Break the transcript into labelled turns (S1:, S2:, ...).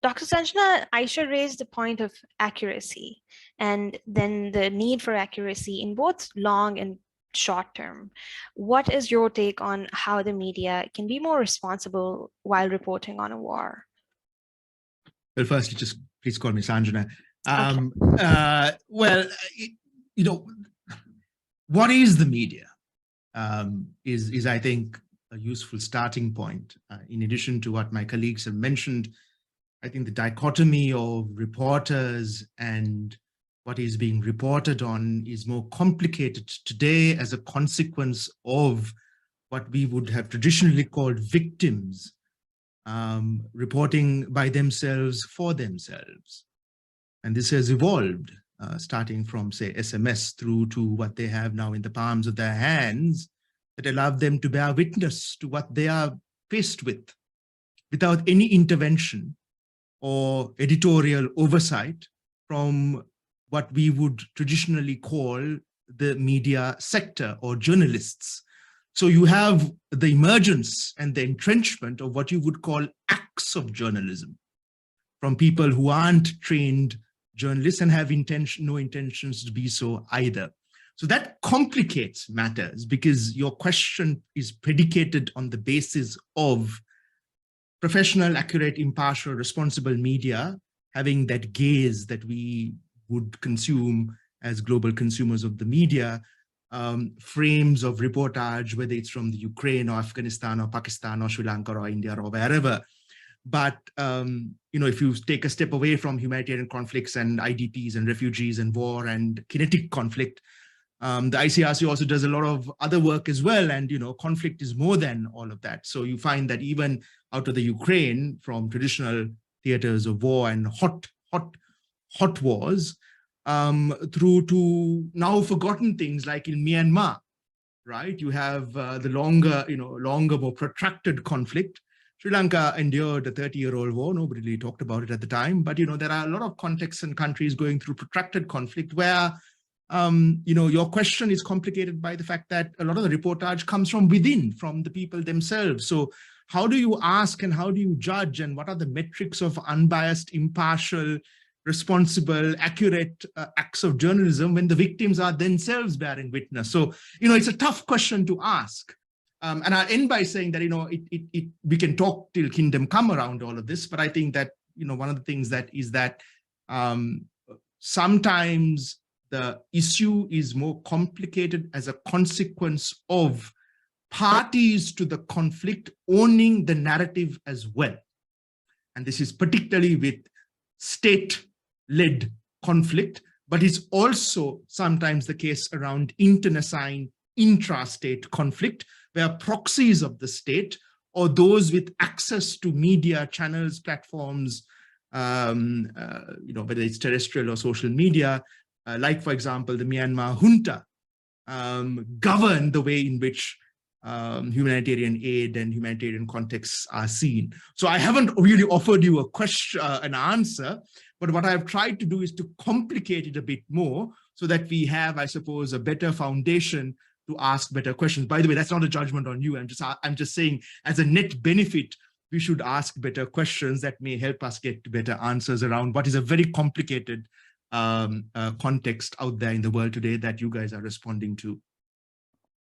S1: Dr. Sanjana, Aisha raised the point of accuracy and then the need for accuracy in both long and short term. What is your take on how the media can be more responsible while reporting on a war?
S2: Well, firstly, just please call me Sanjana.
S1: Okay.
S2: Well, what is the media is I think, a useful starting point. In addition to what my colleagues have mentioned, I think the dichotomy of reporters and what is being reported on is more complicated today as a consequence of what we would have traditionally called victims reporting by themselves for themselves. And this has evolved, starting from, say, SMS through to what they have now in the palms of their hands, that allow them to bear witness to what they are faced with without any intervention or editorial oversight from what we would traditionally call the media sector or journalists. So you have the emergence and the entrenchment of what you would call acts of journalism from people who aren't trained journalists and have no intentions to be so either. So that complicates matters because your question is predicated on the basis of professional, accurate, impartial, responsible media having that gaze that we would consume as global consumers of the media, frames of reportage, whether it's from the Ukraine or Afghanistan or Pakistan or Sri Lanka or India or wherever. But if you take a step away from humanitarian conflicts and IDPs and refugees and war and kinetic conflict, the ICRC also does a lot of other work as well. And, conflict is more than all of that. So you find that even out of the Ukraine, from traditional theaters of war and hot wars, through to now forgotten things like in Myanmar, right? You have the longer, more protracted conflict. Sri Lanka endured a 30-year-old war. Nobody really talked about it at the time. But, there are a lot of contexts and countries going through protracted conflict where your question is complicated by the fact that a lot of the reportage comes from within, from the people themselves. So how do you ask and how do you judge, and what are the metrics of unbiased, impartial, responsible, accurate acts of journalism when the victims are themselves bearing witness? So, it's a tough question to ask. And I'll end by saying that, we can talk till kingdom come around all of this, but I think that, one of the things that is that sometimes the issue is more complicated as a consequence of parties to the conflict owning the narrative as well. And this is particularly with state-led conflict, but it's also sometimes the case around internecine, intrastate conflict, where proxies of the state or those with access to media channels, platforms, whether it's terrestrial or social media, like, for example, the Myanmar junta, govern the way in which humanitarian aid and humanitarian contexts are seen. So I haven't really offered you a question, an answer, but what I've tried to do is to complicate it a bit more so that we have, I suppose, a better foundation to ask better questions. By the way, that's not a judgment on you. I'm just saying, as a net benefit, we should ask better questions that may help us get better answers around what is a very complicated context out there in the world today that you guys are responding to.